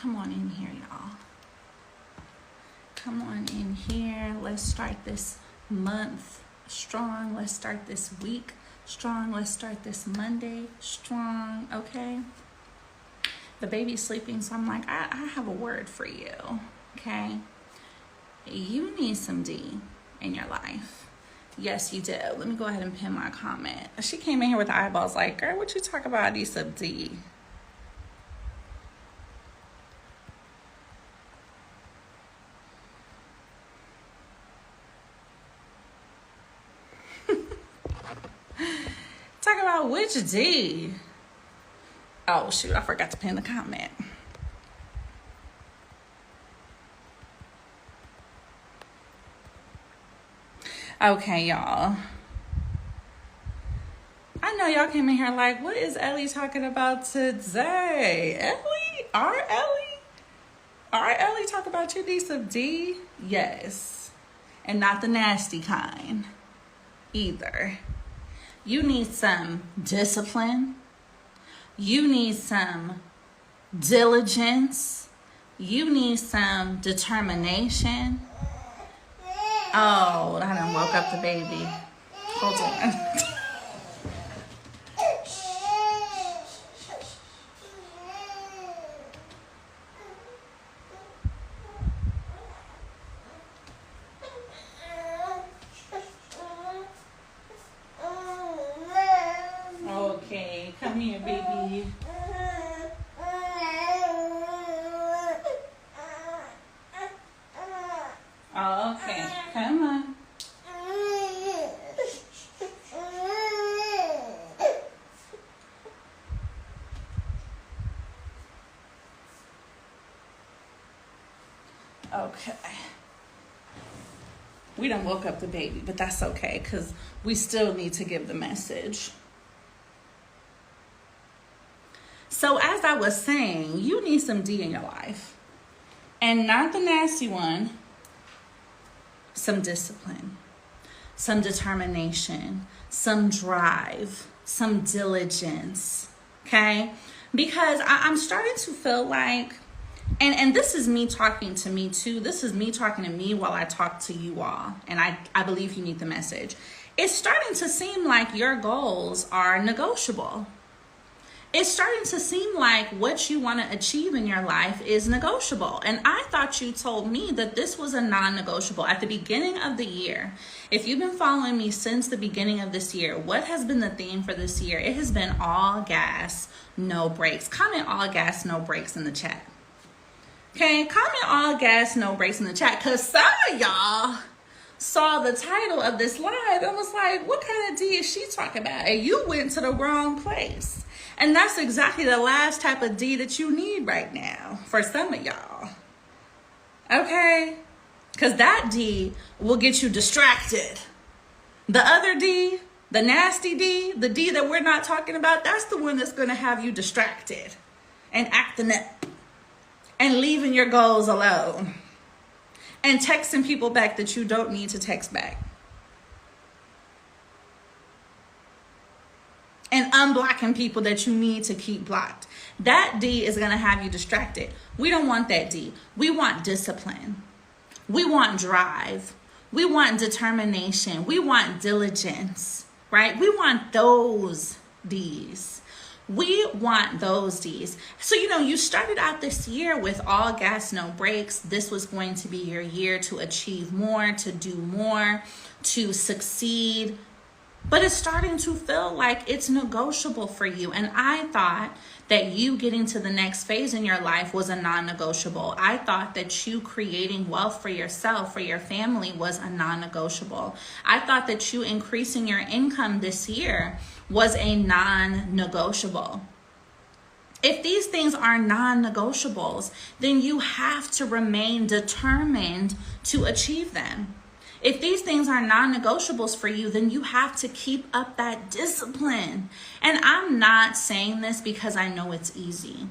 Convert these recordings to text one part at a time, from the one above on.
Come on in here, y'all. Come on in here. Let's start this month strong. Let's start this week strong. Let's start this Monday strong, okay? The baby's sleeping, so I'm like, I have a word for you, okay? You need some D in your life. Yes, you do. Let me go ahead and pin my comment. She came in here with the eyeballs like, girl, what you talk about? I need some D. Talk about which D? Oh, shoot, I forgot to pin the comment. Okay, y'all. I know y'all came in here like, what is Ellie talking about today? Ellie? Our Ellie? Our Ellie talk about you need some D? Yes. And not the nasty kind either. You need some discipline. You need some diligence. You need some determination. Oh, I done woke up the baby. Hold on. Okay, come here, baby. Okay, come on. Okay. We done woke up the baby, but that's okay because we still need to give the message. So as I was saying, you need some D in your life. And not the nasty one. Some discipline, some determination, some drive, some diligence, okay? Because I'm starting to feel like, and this is me talking to me too. This is me talking to me while I talk to you all. And I believe you need the message. It's starting to seem like your goals are negotiable. It's starting to seem like what you want to achieve in your life is negotiable. And I thought you told me that this was a non-negotiable at the beginning of the year. If you've been following me since the beginning of this year, what has been the theme for this year? It has been all gas, no brakes. Comment all gas, no brakes in the chat. Okay, comment all gas, no brakes in the chat. Because some of y'all saw the title of this live and was like, what kind of D is she talking about? And you went to the wrong place. And that's exactly the last type of D that you need right now for some of y'all. Okay? Because that D will get you distracted. The other D, the nasty D, the D that we're not talking about, that's the one that's going to have you distracted and acting up and leaving your goals alone and texting people back that you don't need to text back. And unblocking people that you need to keep blocked. That D is going to have you distracted. We don't want that D. We want discipline. We want drive. We want determination. We want diligence, right? We want those Ds. We want those Ds. So, you started out this year with all gas, no brakes. This was going to be your year to achieve more, to do more, to succeed. But it's starting to feel like it's negotiable for you. And I thought that you getting to the next phase in your life was a non-negotiable. I thought that you creating wealth for yourself, for your family was a non-negotiable. I thought that you increasing your income this year was a non-negotiable. If these things are non-negotiables, then you have to remain determined to achieve them. If these things are non-negotiables for you, then you have to keep up that discipline. And I'm not saying this because I know it's easy.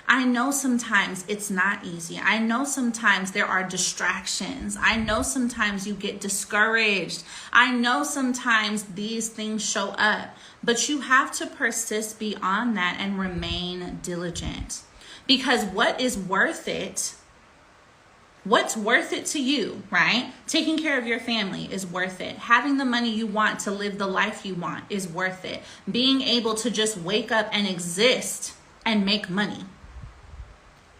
I know sometimes it's not easy. I know sometimes there are distractions. I know sometimes you get discouraged. I know sometimes these things show up, but you have to persist beyond that and remain diligent. Because what is worth it? What's worth it to you, right? Taking care of your family is worth it. Having the money you want to live the life you want is worth it. Being able to just wake up and exist and make money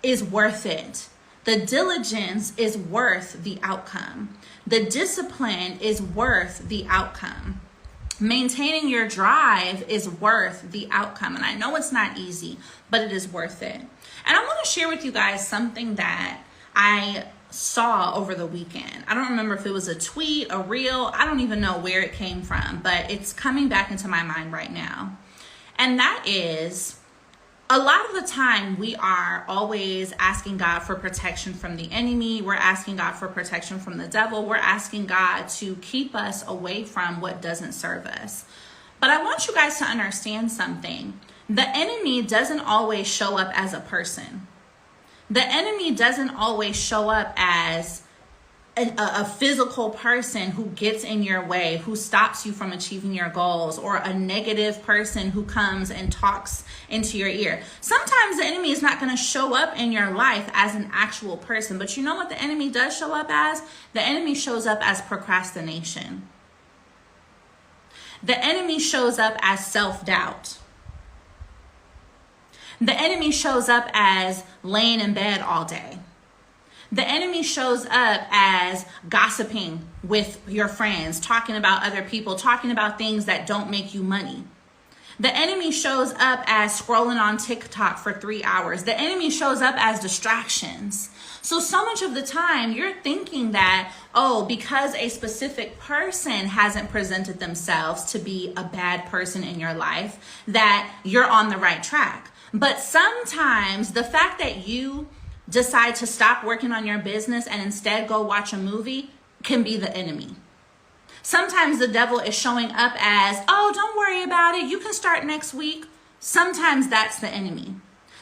is worth it. The diligence is worth the outcome. The discipline is worth the outcome. Maintaining your drive is worth the outcome. And I know it's not easy, but it is worth it. And I want to share with you guys something that I saw over the weekend. I don't remember if it was a tweet, a reel. I don't even know where it came from, but it's coming back into my mind right now. And that is, a lot of the time we are always asking God for protection from the enemy. We're asking God for protection from the devil. We're asking God to keep us away from what doesn't serve us. But I want you guys to understand something. The enemy doesn't always show up as a person. The enemy doesn't always show up as a physical person who gets in your way, who stops you from achieving your goals, or a negative person who comes and talks into your ear. Sometimes the enemy is not going to show up in your life as an actual person, but you know what the enemy does show up as? The enemy shows up as procrastination. The enemy shows up as self-doubt. The enemy shows up as laying in bed all day. The enemy shows up as gossiping with your friends, talking about other people, talking about things that don't make you money. The enemy shows up as scrolling on TikTok for 3 hours. The enemy shows up as distractions. So much of the time you're thinking that, oh, because a specific person hasn't presented themselves to be a bad person in your life, that you're on the right track. But sometimes the fact that you decide to stop working on your business and instead go watch a movie can be the enemy. Sometimes the devil is showing up as, oh, don't worry about it, you can start next week. Sometimes that's the enemy.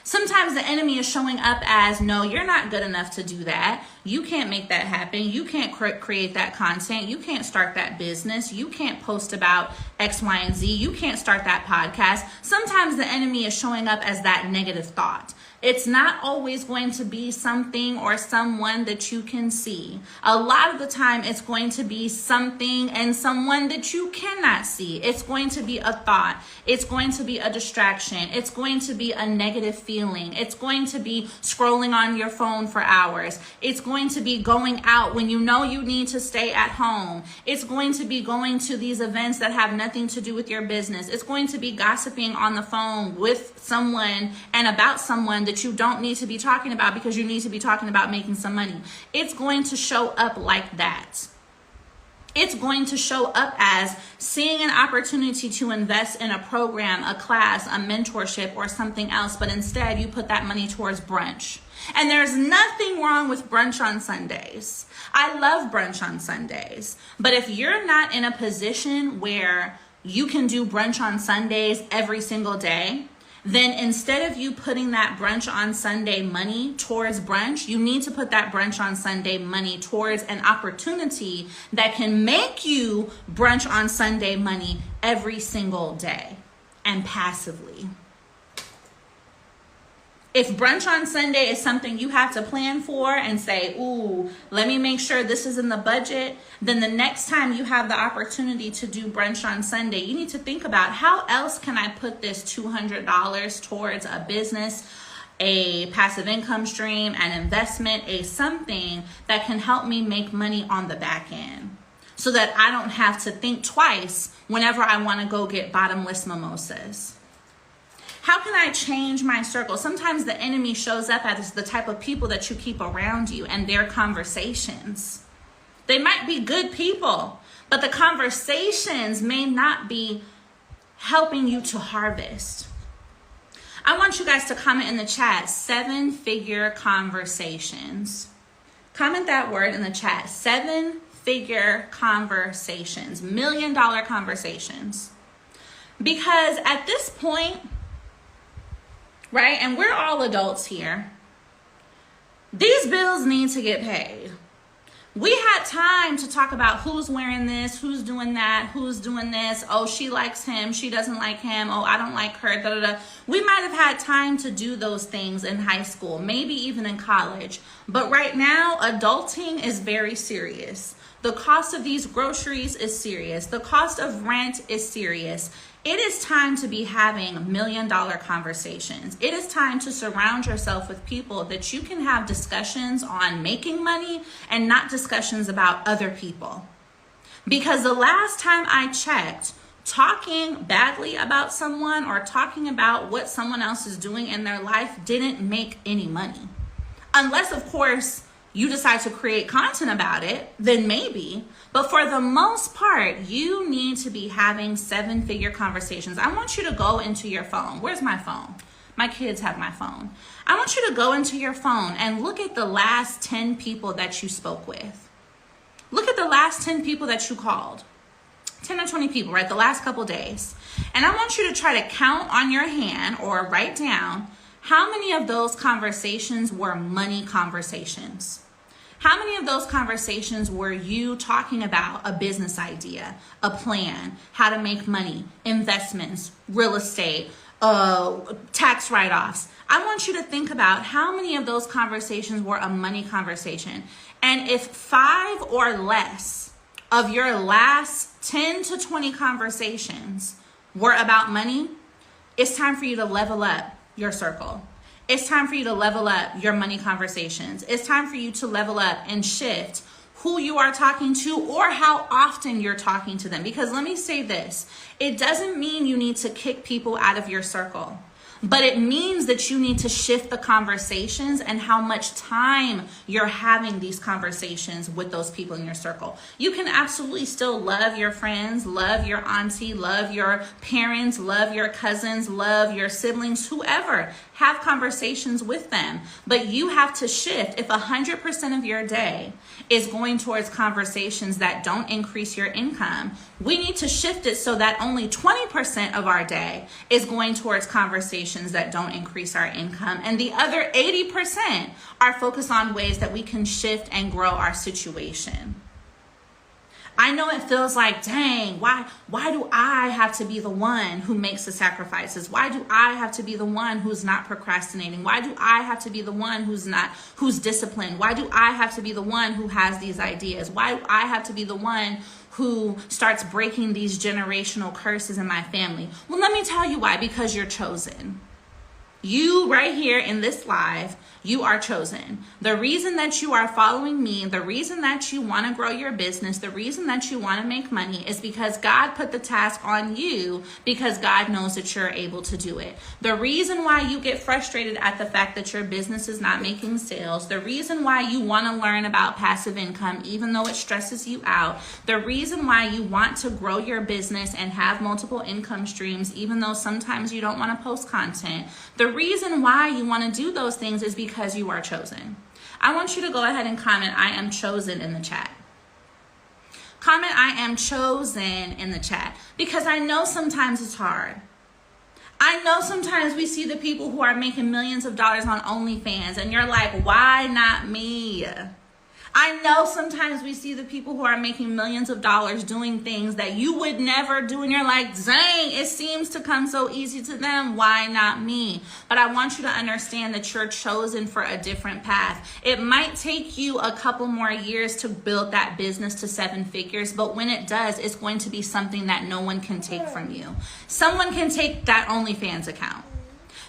Sometimes the enemy is showing up as, no, you're not good enough to do that. You can't make that happen. You can't create that content. You can't start that business. You can't post about X, Y, and Z. You can't start that podcast. Sometimes the enemy is showing up as that negative thought. It's not always going to be something or someone that you can see. A lot of the time, it's going to be something and someone that you cannot see. It's going to be a thought. It's going to be a distraction. It's going to be a negative feeling. It's going to be scrolling on your phone for hours. It's going to be going out when you know you need to stay at home. It's going to be going to these events that have nothing to do with your business. It's going to be gossiping on the phone with someone and about someone that you don't need to be talking about because you need to be talking about making some money. It's going to show up like that. It's going to show up as seeing an opportunity to invest in a program, a class, a mentorship, or something else, but instead you put that money towards brunch. And there's nothing wrong with brunch on Sundays. I love brunch on Sundays. But if you're not in a position where you can do brunch on Sundays every single day, then instead of you putting that brunch on Sunday money towards brunch, you need to put that brunch on Sunday money towards an opportunity that can make you brunch on Sunday money every single day and passively. If brunch on Sunday is something you have to plan for and say, ooh, let me make sure this is in the budget, then the next time you have the opportunity to do brunch on Sunday, you need to think about how else can I put this $200 towards a business, a passive income stream, an investment, a something that can help me make money on the back end so that I don't have to think twice whenever I want to go get bottomless mimosas. How can I change my circle? Sometimes the enemy shows up as the type of people that you keep around you and their conversations. They might be good people, but the conversations may not be helping you to harvest. I want you guys to comment in the chat, 7-figure conversations. Comment that word in the chat, 7-figure conversations, $1 million conversations. Because at this point, right? And we're all adults here. These bills need to get paid. We had time to talk about who's wearing this, who's doing that, who's doing this. Oh, she likes him, she doesn't like him. Oh, I don't like her, da, da, da. We might have had time to do those things in high school, maybe even in college. But right now, adulting is very serious. The cost of these groceries is serious. The cost of rent is serious. It is time to be having $1 million conversations. It is time to surround yourself with people that you can have discussions on making money and not discussions about other people. Because the last time I checked, talking badly about someone or talking about what someone else is doing in their life didn't make any money. Unless, of course, you decide to create content about it, then maybe. But for the most part, you need to be having 7-figure conversations. I want you to go into your phone. Where's my phone? My kids have my phone. I want you to go into your phone and look at the last 10 people that you spoke with. Look at the last 10 people that you called. 10 or 20 people, right? The last couple days. And I want you to try to count on your hand or write down how many of those conversations were money conversations. How many of those conversations were you talking about a business idea, a plan, how to make money, investments, real estate, tax write-offs? I want you to think about how many of those conversations were a money conversation. And if 5 or less of your last 10 to 20 conversations were about money, it's time for you to level up your circle. It's time for you to level up your money conversations. It's time for you to level up and shift who you are talking to or how often you're talking to them. Because let me say this, it doesn't mean you need to kick people out of your circle, but it means that you need to shift the conversations and how much time you're having these conversations with those people in your circle. You can absolutely still love your friends, love your auntie, love your parents, love your cousins, love your siblings, whoever. Have conversations with them, but you have to shift. If 100% of your day is going towards conversations that don't increase your income, we need to shift it so that only 20% of our day is going towards conversations that don't increase our income, and the other 80% are focused on ways that we can shift and grow our situation. I know it feels like, dang, why do I have to be the one who makes the sacrifices? Why do I have to be the one who's not procrastinating? Why do I have to be the one who's disciplined? Why do I have to be the one who has these ideas? Why do I have to be the one who starts breaking these generational curses in my family? Well, let me tell you why, because you're chosen. You right here in this live, you are chosen. The reason that you are following me, the reason that you want to grow your business, the reason that you want to make money is because God put the task on you because God knows that you're able to do it. The reason why you get frustrated at the fact that your business is not making sales, the reason why you want to learn about passive income even though it stresses you out, the reason why you want to grow your business and have multiple income streams even though sometimes you don't want to post content, the reason why you want to do those things is because you are chosen. I want you to go ahead and comment, I am chosen, in the chat. Comment, I am chosen, in the chat. Because I know sometimes it's hard. I know sometimes we see the people who are making millions of dollars on OnlyFans and you're like, why not me? I know sometimes we see the people who are making millions of dollars doing things that you would never do and you're like, dang, it seems to come so easy to them. Why not me? But I want you to understand that you're chosen for a different path. It might take you a couple more years to build that business to 7 figures, but when it does, it's going to be something that no one can take from you. Someone can take that OnlyFans account.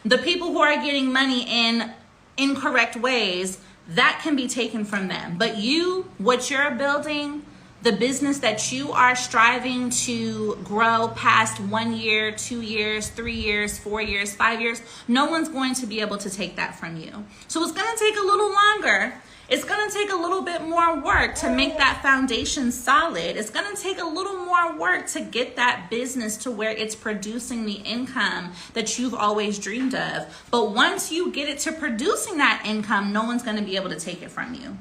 The people who are getting money in incorrect ways, that can be taken from them. But you, what you're building, the business that you are striving to grow past 1 year, 2 years, 3 years, 4 years, 5 years, no one's going to be able to take that from you. So it's going to take a little longer. It's going to take a little bit more work to make that foundation solid. It's going to take a little more work to get that business to where it's producing the income that you've always dreamed of. But once you get it to producing that income, no one's going to be able to take it from you.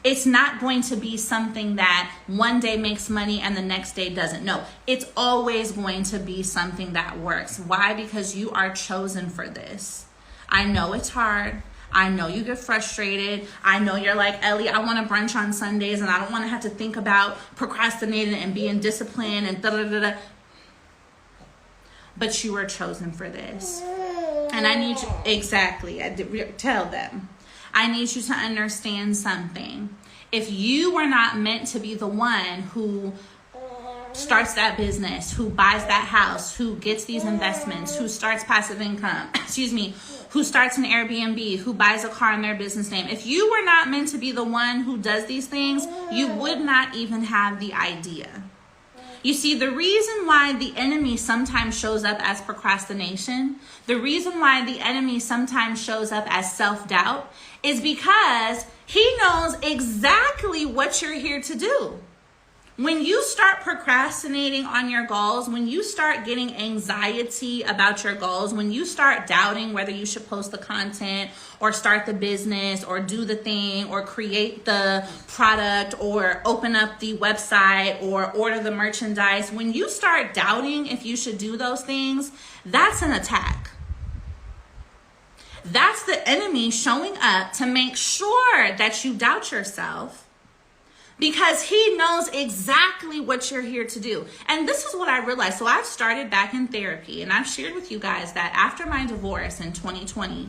It's not going to be something that one day makes money and the next day doesn't. No, it's always going to be something that works. Why? Because you are chosen for this. I know it's hard. I know you get frustrated. I know you're like, Ellie, I want to brunch on Sundays and I don't want to have to think about procrastinating and being disciplined and da-da-da-da. But you were chosen for this. And I need you, exactly, tell them. I need you to understand something. If you were not meant to be the one who starts that business, who buys that house, who gets these investments, who starts passive income, who starts an Airbnb, who buys a car in their business name. If you were not meant to be the one who does these things, you would not even have the idea. You see, the reason why the enemy sometimes shows up as procrastination, the reason why the enemy sometimes shows up as self-doubt is because he knows exactly what you're here to do. When you start procrastinating on your goals, when you start getting anxiety about your goals, when you start doubting whether you should post the content or start the business or do the thing or create the product or open up the website or order the merchandise, when you start doubting if you should do those things, that's an attack. That's the enemy showing up to make sure that you doubt yourself, because he knows exactly what you're here to do. And this is what I realized. So I've started back in therapy, and I've shared with you guys that after my divorce in 2020,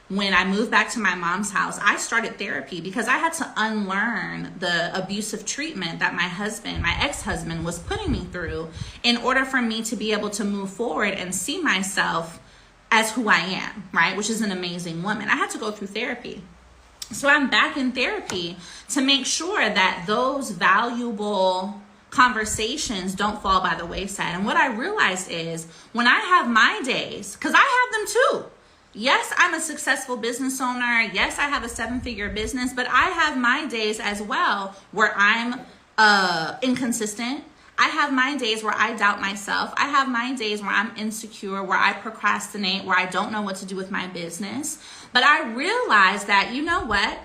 when I moved back to my mom's house, I started therapy because I had to unlearn the abusive treatment that my ex-husband was putting me through in order for me to be able to move forward and see myself as who I am, right? Which is an amazing woman. I had to go through therapy. So I'm back in therapy to make sure that those valuable conversations don't fall by the wayside. And what I realized is when I have my days, because I have them too. Yes, I'm a successful business owner. Yes, I have a 7-figure business, but I have my days as well where I'm inconsistent. I have my days where I doubt myself. I have my days where I'm insecure, where I procrastinate, where I don't know what to do with my business. But I realized that, you know what?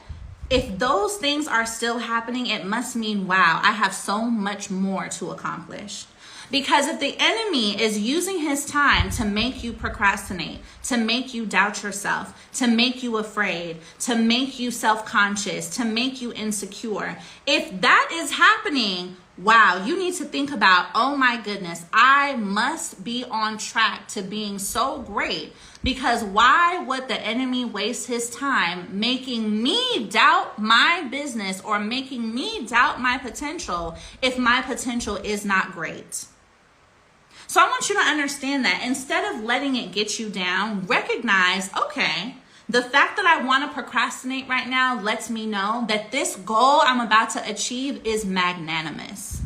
If those things are still happening, it must mean, wow, I have so much more to accomplish. Because if the enemy is using his time to make you procrastinate, to make you doubt yourself, to make you afraid, to make you self-conscious, to make you insecure, if that is happening, wow, you need to think about, oh my goodness, I must be on track to being so great, because why would the enemy waste his time making me doubt my business or making me doubt my potential if my potential is not great? So I want you to understand that instead of letting it get you down, recognize, okay, the fact that I want to procrastinate right now lets me know that this goal I'm about to achieve is magnanimous.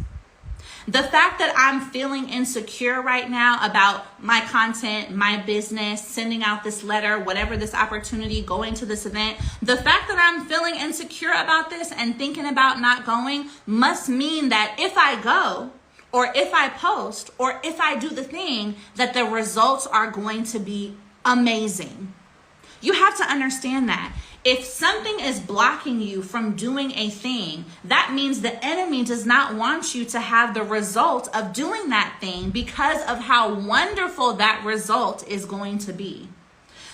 The fact that I'm feeling insecure right now about my content, my business, sending out this letter, whatever this opportunity, going to this event, the fact that I'm feeling insecure about this and thinking about not going must mean that if I go, or if I post, or if I do the thing, that the results are going to be amazing. You have to understand that. If something is blocking you from doing a thing, that means the enemy does not want you to have the result of doing that thing because of how wonderful that result is going to be.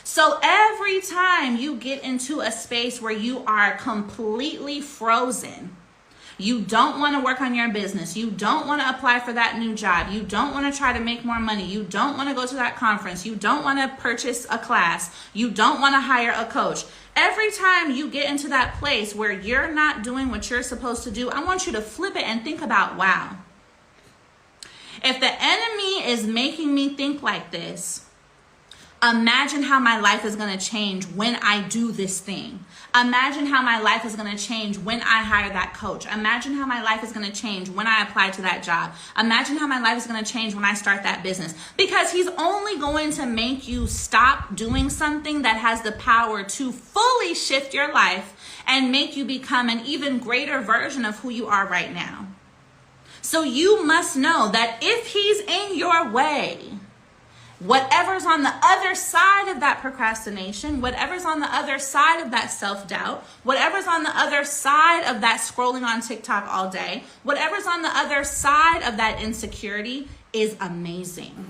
So every time you get into a space where you are completely frozen, you don't want to work on your business, you don't want to apply for that new job, you don't want to try to make more money, you don't want to go to that conference, you don't want to purchase a class, you don't want to hire a coach. Every time you get into that place where you're not doing what you're supposed to do, I want you to flip it and think about, wow, if the enemy is making me think like this, imagine how my life is going to change when I do this thing. Imagine how my life is going to change when I hire that coach. Imagine how my life is going to change when I apply to that job. Imagine how my life is going to change when I start that business. Because he's only going to make you stop doing something that has the power to fully shift your life and make you become an even greater version of who you are right now. So you must know that if he's in your way, whatever's on the other side of that procrastination, whatever's on the other side of that self-doubt, whatever's on the other side of that scrolling on TikTok all day, whatever's on the other side of that insecurity is amazing.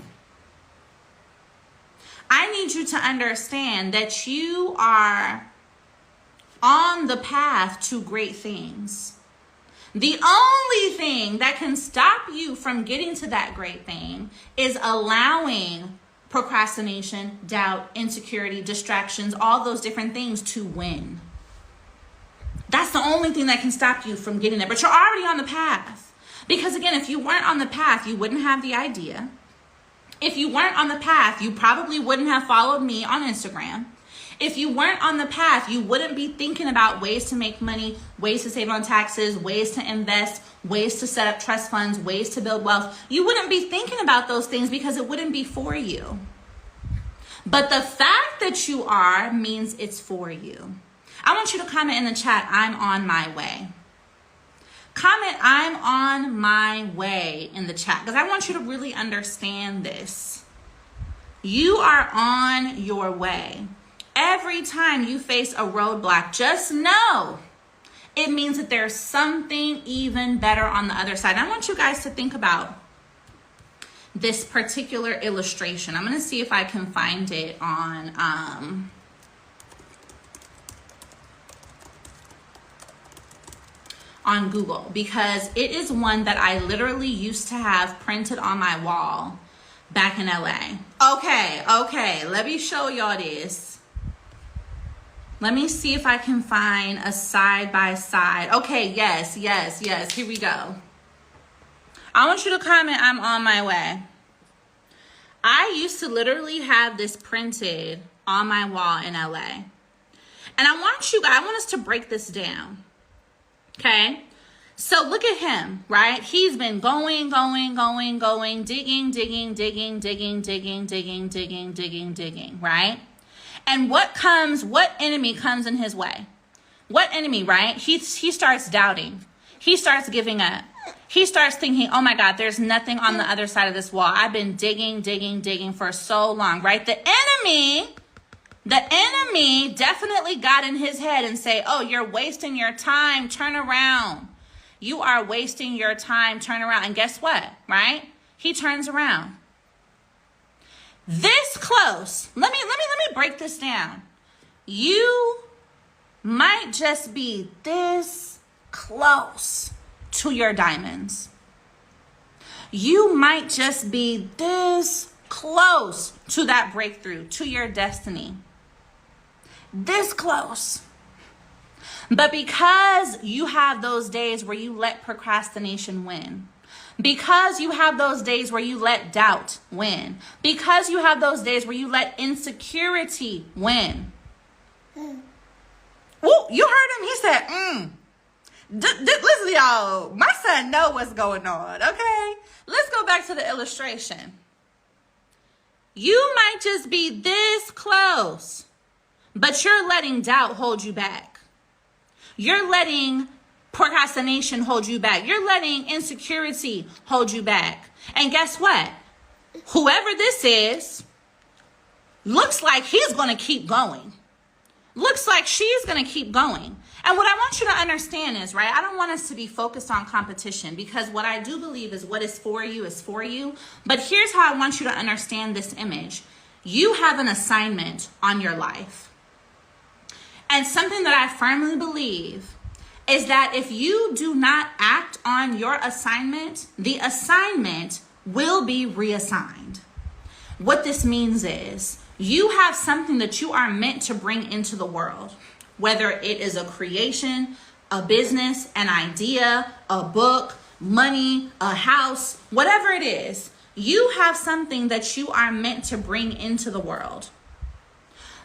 I need you to understand that you are on the path to great things. The only thing that can stop you from getting to that great thing is allowing procrastination, doubt, insecurity, distractions, all those different things to win. That's the only thing that can stop you from getting there. But you're already on the path. Because again, if you weren't on the path, you wouldn't have the idea. If you weren't on the path, you probably wouldn't have followed me on Instagram. If you weren't on the path, you wouldn't be thinking about ways to make money, ways to save on taxes, ways to invest, ways to set up trust funds, ways to build wealth. You wouldn't be thinking about those things because it wouldn't be for you. But the fact that you are means it's for you. I want you to comment in the chat, I'm on my way. Comment, I'm on my way in the chat, because I want you to really understand this. You are on your way. Every time you face a roadblock, just know it means that there's something even better on the other side. I want you guys to think about this particular illustration. I'm going to see if I can find it on Google, because it is one that I literally used to have printed on my wall back in LA. Okay, let me show y'all this. Let me see if I can find a side by side. Okay, yes, here we go. I want you to comment, I'm on my way. I used to literally have this printed on my wall in LA. And I want us to break this down. Okay? So look at him, right? He's been going, digging, right? And what enemy comes in his way? What enemy, right? He starts doubting. He starts giving up. He starts thinking, oh my God, there's nothing on the other side of this wall. I've been digging for so long, right? The enemy definitely got in his head and say, oh, you're wasting your time. Turn around. You are wasting your time. Turn around. And guess what, right? He turns around. This close. Let me break this down. You might just be this close to your diamonds. You might just be this close to that breakthrough, to your destiny. This close. But because you have those days where you let procrastination win, because you have those days where you let doubt win, because you have those days where you let insecurity win. Oh, you heard him. He said, listen, y'all, my son know what's going on, okay? Let's go back to the illustration. You might just be this close, but you're letting doubt hold you back. You're letting procrastination hold you back. You're letting insecurity hold you back. And guess what? Whoever this is, looks like he's going to keep going. Looks like she's going to keep going. And what I want you to understand is, right, I don't want us to be focused on competition, because what I do believe is what is for you is for you. But here's how I want you to understand this image. You have an assignment on your life. And something that I firmly believe is that if you do not act on your assignment, the assignment will be reassigned. What this means is you have something that you are meant to bring into the world, whether it is a creation, a business, an idea, a book, money, a house, whatever it is. You have something that you are meant to bring into the world.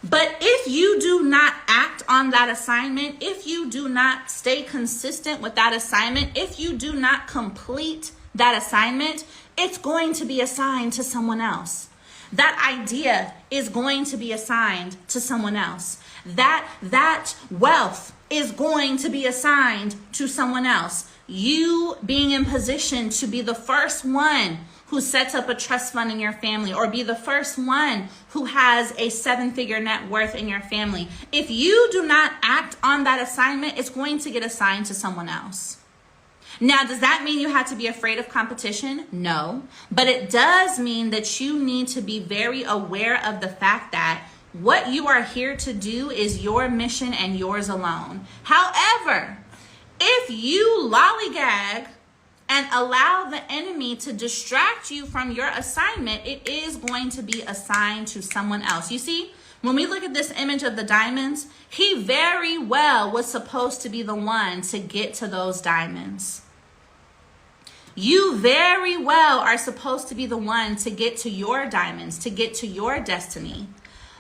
But if you do not act on that assignment, if you do not stay consistent with that assignment, if you do not complete that assignment, it's going to be assigned to someone else. That idea is going to be assigned to someone else. That wealth is going to be assigned to someone else. You being in position to be the first one who sets up a trust fund in your family, or be the first one who has a 7-figure net worth in your family. If you do not act on that assignment, it's going to get assigned to someone else. Now, does that mean you have to be afraid of competition? No, but it does mean that you need to be very aware of the fact that What you are here to do is your mission and yours alone. However, if you lollygag and allow the enemy to distract you from your assignment, it is going to be assigned to someone else. You see, when we look at this image of the diamonds, he very well was supposed to be the one to get to those diamonds. You very well are supposed to be the one to get to your diamonds, to get to your destiny.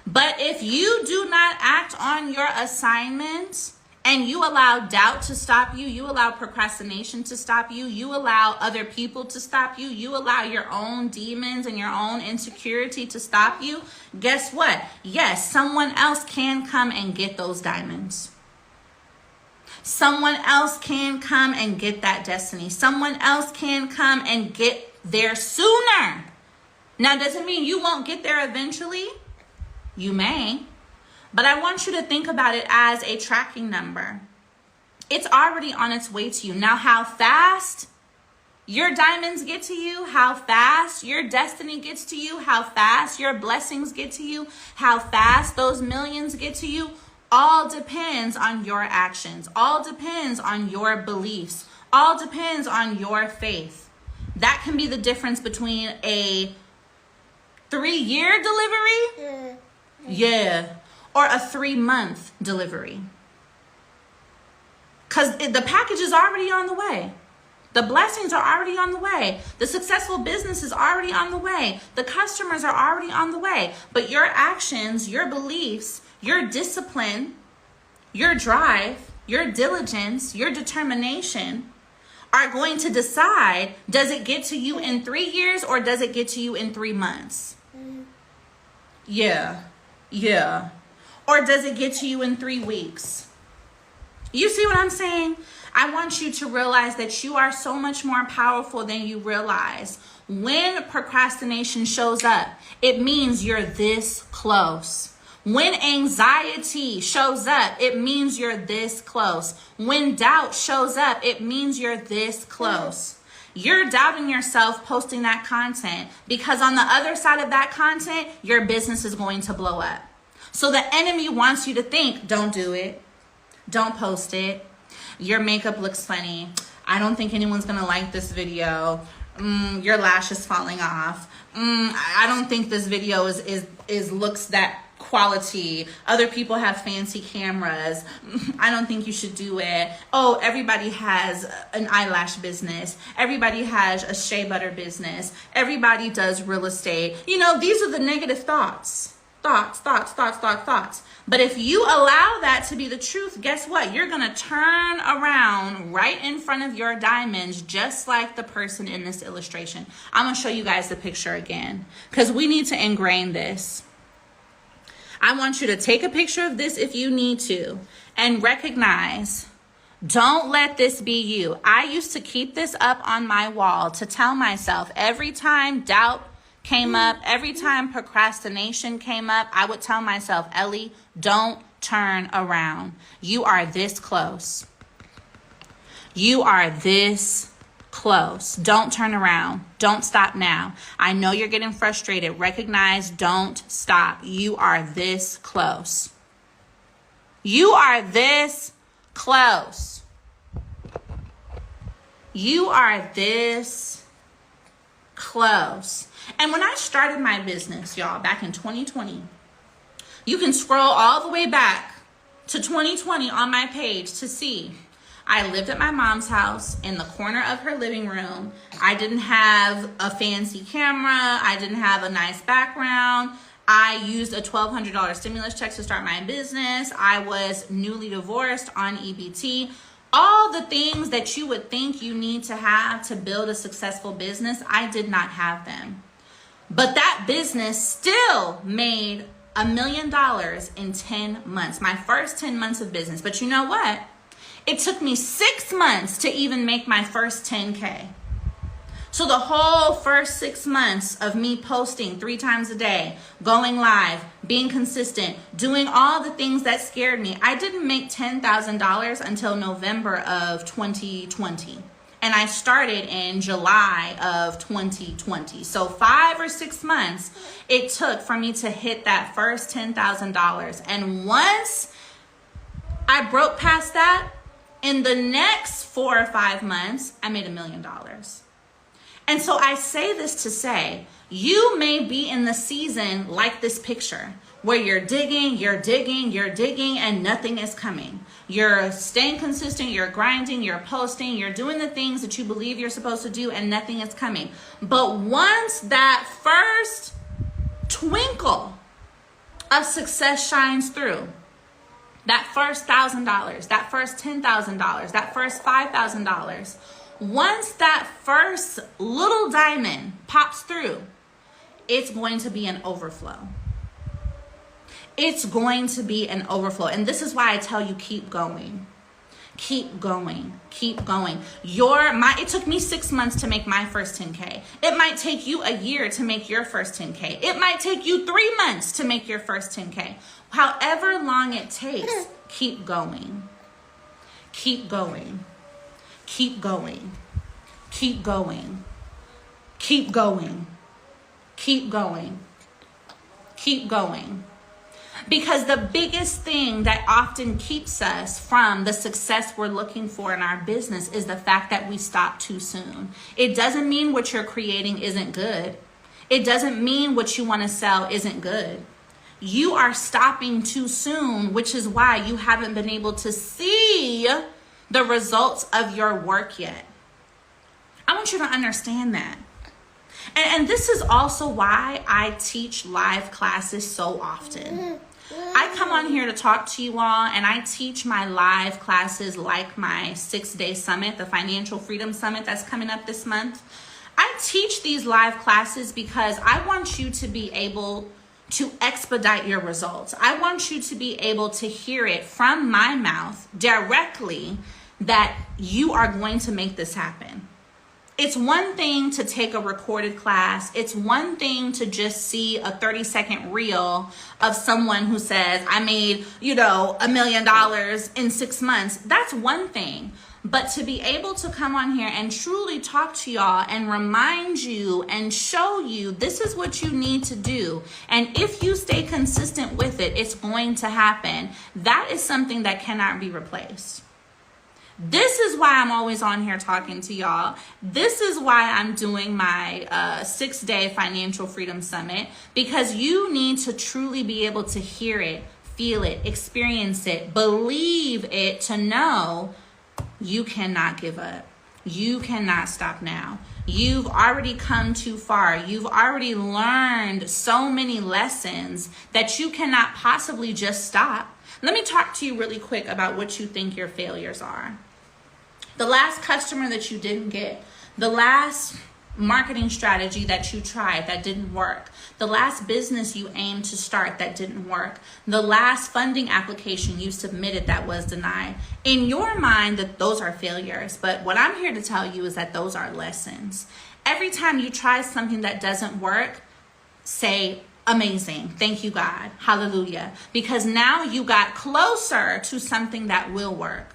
But if you do not act on your assignment and you allow doubt to stop you, you allow procrastination to stop you, you allow other people to stop you, you allow your own demons and your own insecurity to stop you, guess what? Yes, someone else can come and get those diamonds. Someone else can come and get that destiny. Someone else can come and get there sooner. Now, doesn't mean you won't get there eventually. You may. But I want you to think about it as a tracking number. It's already on its way to you. Now, how fast your diamonds get to you, how fast your destiny gets to you, how fast your blessings get to you, how fast those millions get to you, all depends on your actions. All depends on your beliefs. All depends on your faith. That can be the difference between a 3-year delivery, or a 3-month delivery. Because the package is already on the way. The blessings are already on the way. The successful business is already on the way. The customers are already on the way. But your actions, your beliefs, your discipline, your drive, your diligence, your determination are going to decide, does it get to you in 3 years or does it get to you in 3 months? Yeah. Or does it get to you in 3 weeks? You see what I'm saying? I want you to realize that you are so much more powerful than you realize. When procrastination shows up, it means you're this close. When anxiety shows up, it means you're this close. When doubt shows up, it means you're this close. You're doubting yourself posting that content because on the other side of that content, your business is going to blow up. So the enemy wants you to think, don't do it. Don't post it. Your makeup looks funny. I don't think anyone's going to like this video. Your lash is falling off. I don't think this video is looks that quality. Other people have fancy cameras. I don't think you should do it. Oh, everybody has an eyelash business. Everybody has a shea butter business. Everybody does real estate. You know, these are the negative thoughts. Thoughts. But if you allow that to be the truth, guess what? You're going to turn around right in front of your diamonds, just like the person in this illustration. I'm going to show you guys the picture again because we need to ingrain this. I want you to take a picture of this if you need to and recognize, don't let this be you. I used to keep this up on my wall to tell myself every time doubt came up, every time procrastination came up, I would tell myself, Ellie, don't turn around. You are this close. You are this close. Don't turn around. Don't stop now. I know you're getting frustrated. Recognize, don't stop. You are this close. You are this close. You are this close. And when I started my business, y'all, back in 2020, you can scroll all the way back to 2020 on my page to see I lived at my mom's house in the corner of her living room. I didn't have a fancy camera. I didn't have a nice background. I used a $1,200 stimulus check to start my business. I was newly divorced on EBT. All the things that you would think you need to have to build a successful business, I did not have them. But that business still made $1 million in 10 months, my first 10 months of business. But you know what? It took me 6 months to even make my first 10K. So the whole first 6 months of me posting 3 times a day, going live, being consistent, doing all the things that scared me, I didn't make $10,000 until November of 2020. and I started in July of 2020. So 5 or 6 months it took for me to hit that first $10,000. And once I broke past that, in the next 4 or 5 months, I made $1 million. And so I say this to say, you may be in the season like this picture where you're digging, and nothing is coming. You're staying consistent, you're grinding, you're posting, you're doing the things that you believe you're supposed to do, and nothing is coming. But once that first twinkle of success shines through, that first $1,000, that first $10,000, that first $5,000, once that first little diamond pops through, it's going to be an overflow. It's going to be an overflow. And this is why I tell you, keep going. Keep going. Keep going. It took me 6 months to make my first 10K. It might take you a year to make your first 10K. It might take you 3 months to make your first 10K. However long it takes, keep going. Keep going. Keep going. Keep going. Keep going. Keep going. Keep going. Because the biggest thing that often keeps us from the success we're looking for in our business is the fact that we stop too soon. It doesn't mean what you're creating isn't good. It doesn't mean what you want to sell isn't good. You are stopping too soon, which is why you haven't been able to see the results of your work yet. I want you to understand that. And this is also why I teach live classes so often. I come on here to talk to you all, and I teach my live classes like my 6-day summit, the Financial Freedom Summit that's coming up this month. I teach these live classes because I want you to be able to expedite your results. I want you to be able to hear it from my mouth directly that you are going to make this happen. It's one thing to take a recorded class. It's one thing to just see a 30-second reel of someone who says, I made, $1 million in 6 months. That's one thing. But to be able to come on here and truly talk to y'all and remind you and show you this is what you need to do. And if you stay consistent with it, it's going to happen. That is something that cannot be replaced. This is why I'm always on here talking to y'all. This is why I'm doing my 6-day Financial Freedom Summit, because you need to truly be able to hear it, feel it, experience it, believe it, to know you cannot give up. You cannot stop now. You've already come too far. You've already learned so many lessons that you cannot possibly just stop. Let me talk to you really quick about what you think your failures are. The last customer that you didn't get, the last marketing strategy that you tried that didn't work, the last business you aimed to start that didn't work, the last funding application you submitted that was denied. In your mind, that those are failures, but what I'm here to tell you is that those are lessons. Every time you try something that doesn't work, say, amazing, thank you God, hallelujah, because now you got closer to something that will work.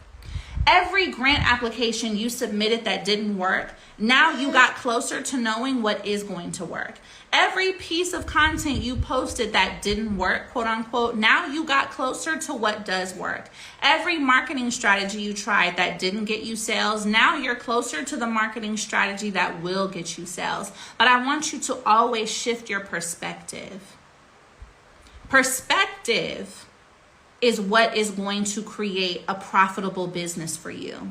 Every grant application you submitted that didn't work, now you got closer to knowing what is going to work. Every piece of content you posted that didn't work, quote unquote, now you got closer to what does work. Every marketing strategy you tried that didn't get you sales, now you're closer to the marketing strategy that will get you sales. But I want you to always shift your perspective. Perspective is what is going to create a profitable business for you.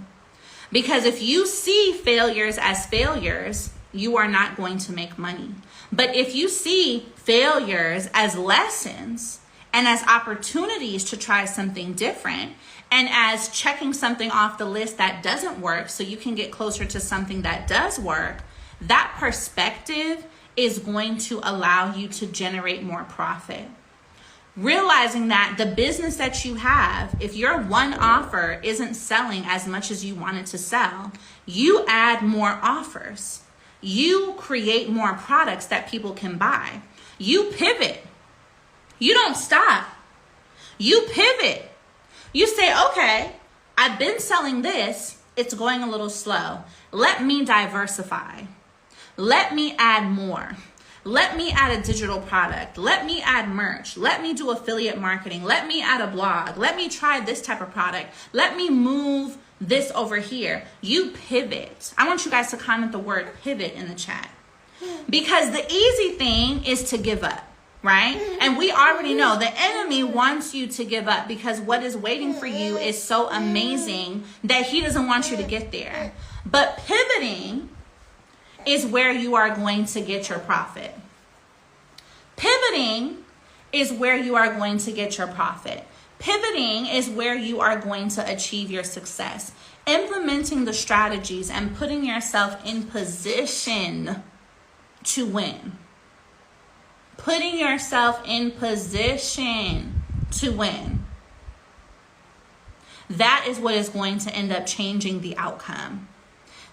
Because if you see failures as failures, you are not going to make money. But if you see failures as lessons and as opportunities to try something different, and as checking something off the list that doesn't work so you can get closer to something that does work, that perspective is going to allow you to generate more profit. Realizing that the business that you have, if your one offer isn't selling as much as you want it to sell, you add more offers. You create more products that people can buy. You pivot. You don't stop. You pivot. You say, okay, I've been selling this. it's going a little slow. Let me diversify. Let me add more. Let me add a digital product. Let me add merch. Let me do affiliate marketing. Let me add a blog. Let me try this type of product. Let me move this over here. You pivot. I want you guys to comment the word pivot in the chat, because the easy thing is to give up, right? And we already know the enemy wants you to give up, because what is waiting for you is so amazing that he doesn't want you to get there. But pivoting is where you are going to get your profit. Pivoting is where you are going to get your profit. Pivoting is where you are going to achieve your success. Implementing the strategies and putting yourself in position to win. Putting yourself in position to win. That is what is going to end up changing the outcome.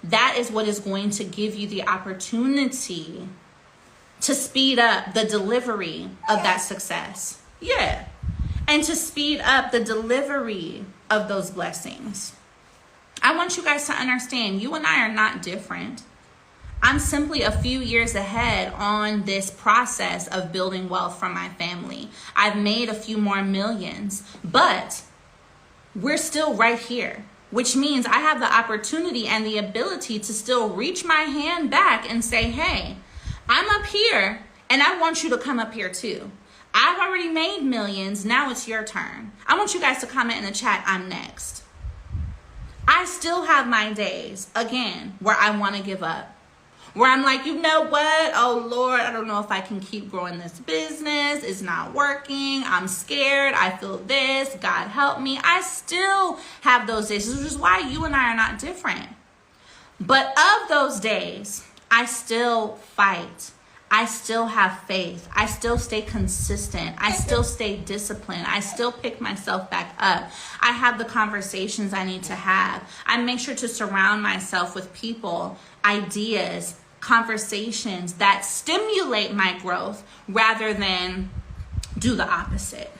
That is what is going to give you the opportunity to speed up the delivery of that success. Yeah. And to speed up the delivery of those blessings. I want you guys to understand, you and I are not different. I'm simply a few years ahead on this process of building wealth from my family. I've made a few more millions, but we're still right here, which means I have the opportunity and the ability to still reach my hand back and say, hey, I'm up here and I want you to come up here too. I've already made millions. Now it's your turn. I want you guys to comment in the chat, I'm next. I still have my days, again, where I want to give up. Where I'm like, you know what? Oh, Lord, I don't know if I can keep growing this business. It's not working. I'm scared. I feel this. God help me. I still have those days, which is why you and I are not different. But of those days, I still fight. I still have faith. I still stay consistent. I still stay disciplined. I still pick myself back up. I have the conversations I need to have. I make sure to surround myself with people, ideas, conversations that stimulate my growth rather than do the opposite.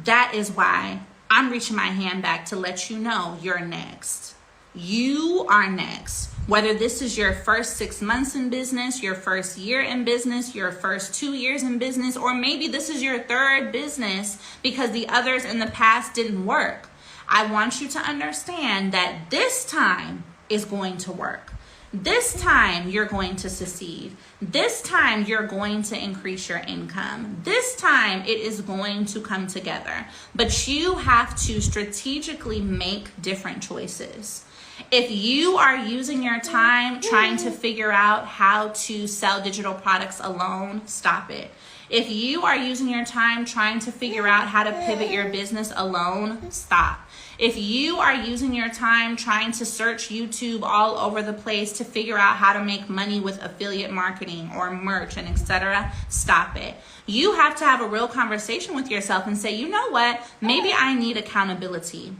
That is why I'm reaching my hand back to let you know you're next. You are next. Whether this is your first 6 months in business, your first year in business, your first 2 years in business, or maybe this is your third business because the others in the past didn't work. I want you to understand that this time is going to work. This time you're going to succeed. This time you're going to increase your income. This time it is going to come together. But you have to strategically make different choices. If you are using your time trying to figure out how to sell digital products alone, stop it. If you are using your time trying to figure out how to pivot your business alone, stop. If you are using your time trying to search YouTube all over the place to figure out how to make money with affiliate marketing or merch and etc., stop it. You have to have a real conversation with yourself and say, you know what? Maybe I need accountability.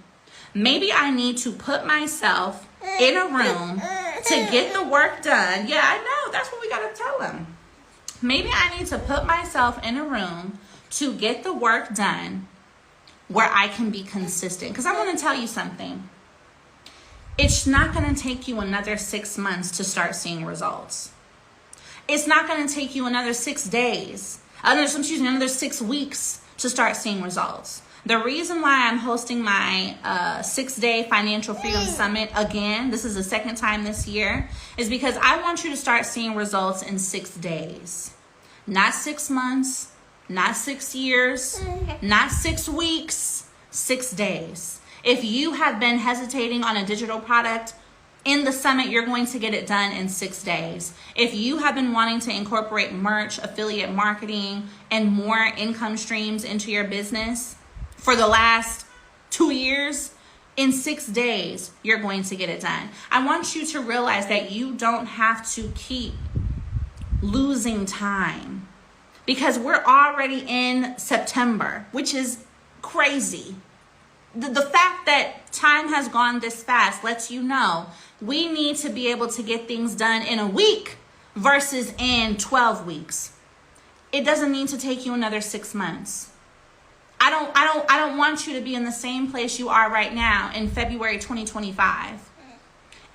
Maybe I need to put myself in a room to get the work done. Yeah, I know. That's what we got to tell them. Maybe I need to put myself in a room to get the work done where I can be consistent. Because I want to tell you something. It's not going to take you another 6 months to start seeing results. It's not going to take you another 6 days. Another 6 weeks to start seeing results. The reason why I'm hosting my 6-day Financial Freedom Summit again, this is the second time this year, is because I want you to start seeing results in 6 days. Not 6 months, not 6 years, not 6 weeks, 6 days. If you have been hesitating on a digital product, in the summit, you're going to get it done in 6 days. If you have been wanting to incorporate merch, affiliate marketing, and more income streams into your business, for the last 2 years, in 6 days, you're going to get it done. I want you to realize that you don't have to keep losing time because we're already in September, which is crazy. The fact that time has gone this fast lets you know we need to be able to get things done in a week versus in 12 weeks. It doesn't need to take you another 6 months. I don't want you to be in the same place you are right now in February 2025.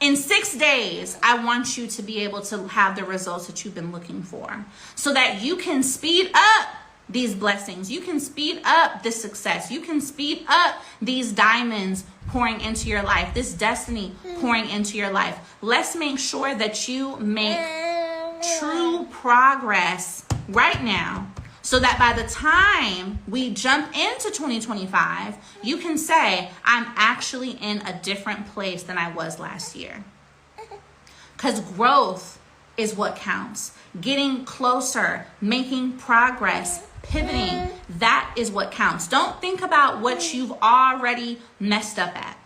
In 6 days, I want you to be able to have the results that you've been looking for so that you can speed up these blessings. You can speed up this success. You can speed up these diamonds pouring into your life, this destiny pouring into your life. Let's make sure that you make true progress right now so that by the time we jump into 2025, you can say, I'm actually in a different place than I was last year. Because growth is what counts. Getting closer, making progress, pivoting, that is what counts. Don't think about what you've already messed up at.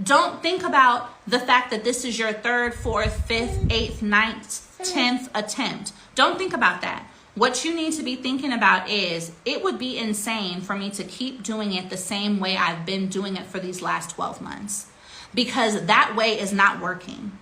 Don't think about the fact that this is your 3rd, 4th, 5th, 8th, 9th, 10th attempt. Don't think about that. What you need to be thinking about is, it would be insane for me to keep doing it the same way I've been doing it for these last 12 months, because that way is not working.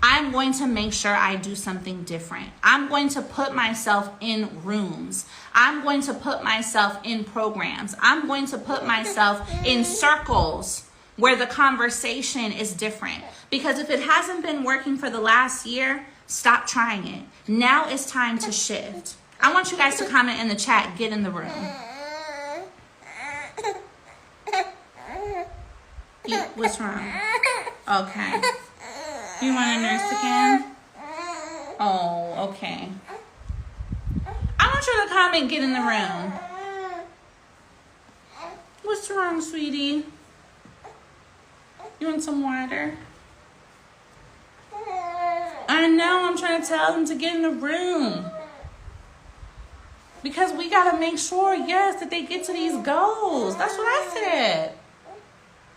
I'm going to make sure I do something different. I'm going to put myself in rooms. I'm going to put myself in programs. I'm going to put myself in circles where the conversation is different. Because if it hasn't been working for the last year, stop trying it. Now it's time to shift. I want you guys to comment in the chat, get in the room. What's wrong? Okay. You want a nurse again? Oh, okay. I want you to comment, get in the room. What's wrong, sweetie? You want some water? I know, I'm trying to tell them to get in the room. Because we got to make sure, yes, that they get to these goals. That's what I said.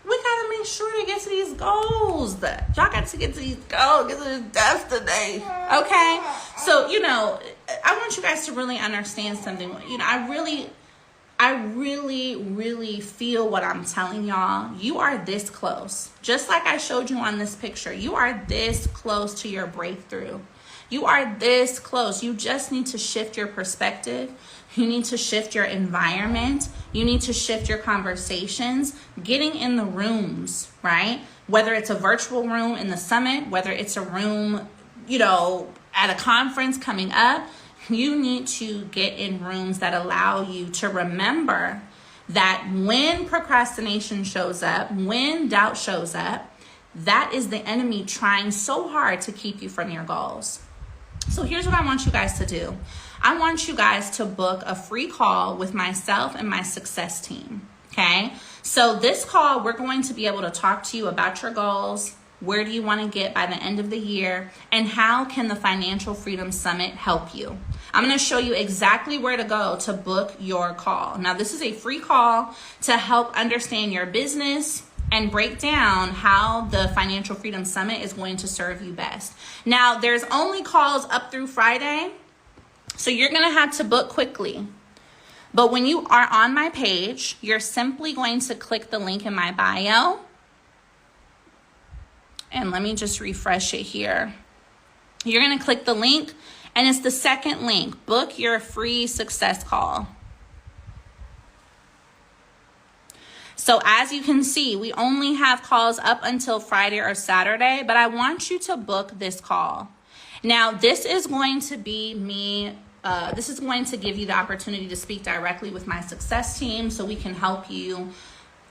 We got to make sure they get to these goals. Y'all got to get to these goals, get to this destiny. Okay? So, I want you guys to really understand something. I really feel what I'm telling y'all. You are this close. Just like I showed you on this picture. You are this close to your breakthrough. You are this close. You just need to shift your perspective. You need to shift your environment. You need to shift your conversations. Getting in the rooms, right? Whether it's a virtual room in the summit, whether it's a room, at a conference coming up, you need to get in rooms that allow you to remember that when procrastination shows up, when doubt shows up, that is the enemy trying so hard to keep you from your goals. So here's what I want you guys to do. I want you guys to book a free call with myself and my success team, okay? So this call, we're going to be able to talk to you about your goals, where do you want to get by the end of the year, and how can the Financial Freedom Summit help you? I'm going to show you exactly where to go to book your call. Now, this is a free call to help understand your business and break down how the Financial Freedom Summit is going to serve you best. Now, there's only calls up through Friday, so you're going to have to book quickly. But when you are on my page, you're simply going to click the link in my bio. And let me just refresh it here. You're going to click the link, and it's the second link. Book your free success call. So as you can see, we only have calls up until Friday or Saturday, but I want you to book this call. Now, this is going to be me. This is going to give you the opportunity to speak directly with my success team so we can help you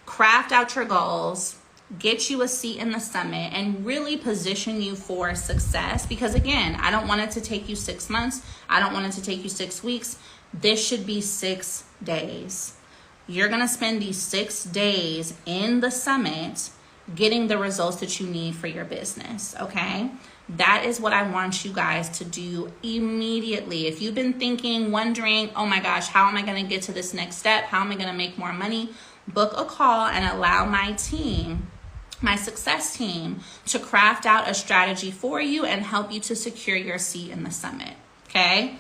craft out your goals, get you a seat in the summit, and really position you for success. Because again, I don't want it to take you 6 months. I don't want it to take you 6 weeks. This should be 6 days. You're going to spend these 6 days in the summit getting the results that you need for your business, okay? That is what I want you guys to do immediately. If you've been thinking, wondering, oh my gosh, how am I going to get to this next step? How am I going to make more money? Book a call and allow my team, my success team, to craft out a strategy for you and help you to secure your seat in the summit, okay?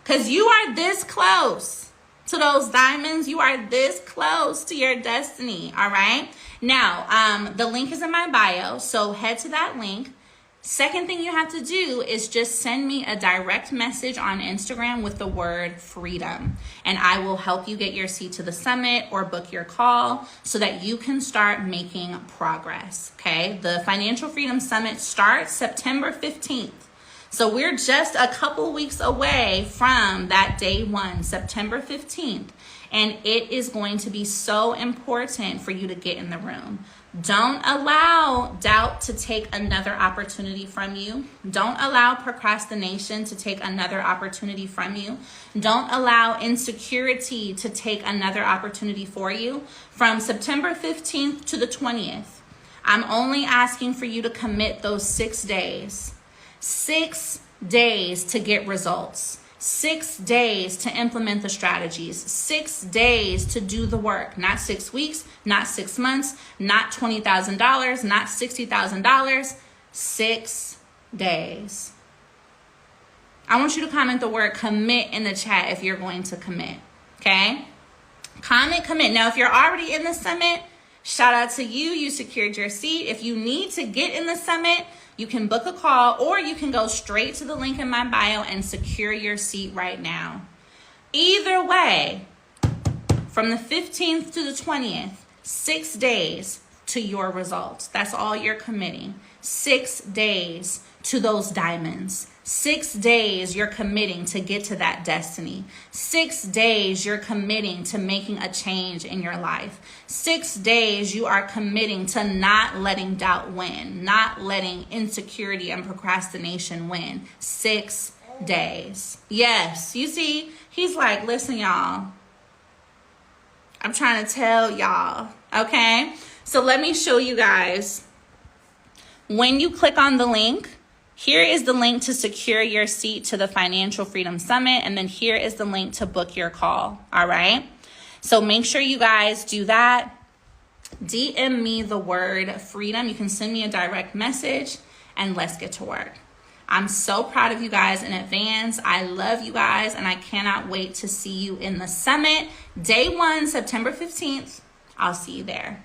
Because you are this close to those diamonds. You are this close to your destiny, all right? Now, the link is in my bio, so head to that link, Second thing you have to do is just send me a direct message on Instagram with the word freedom, and I will help you get your seat to the summit or book your call so that you can start making progress, okay? The Financial Freedom Summit starts September 15th. So we're just a couple weeks away from that day one, September 15th. And it is going to be so important for you to get in the room. Don't allow doubt to take another opportunity from you. Don't allow procrastination to take another opportunity from you. Don't allow insecurity to take another opportunity for you. From September 15th to the 20th, I'm only asking for you to commit those 6 days. 6 days to get results. 6 days to implement the strategies. 6 days to do the work. Not 6 weeks, not 6 months, not $20,000, not $60,000. 6 days. I want you to comment the word commit in the chat if you're going to commit. Okay? Comment commit. Now, if you're already in the summit, shout out to you. You secured your seat. If you need to get in the summit, you can book a call, or you can go straight to the link in my bio and secure your seat right now. Either way, from the 15th to the 20th, 6 days to your results. That's all you're committing. 6 days to those diamonds. 6 days you're committing to get to that destiny. 6 days you're committing to making a change in your life. 6 days you are committing to not letting doubt win, not letting insecurity and procrastination win. 6 days. Yes, you see, he's like, listen, y'all, I'm trying to tell y'all, okay? So let me show you guys. When you click on the link, here is the link to secure your seat to the Financial Freedom Summit. And then here is the link to book your call. All right. So make sure you guys do that. DM me the word freedom. You can send me a direct message and let's get to work. I'm so proud of you guys in advance. I love you guys and I cannot wait to see you in the summit. Day one, September 15th. I'll see you there.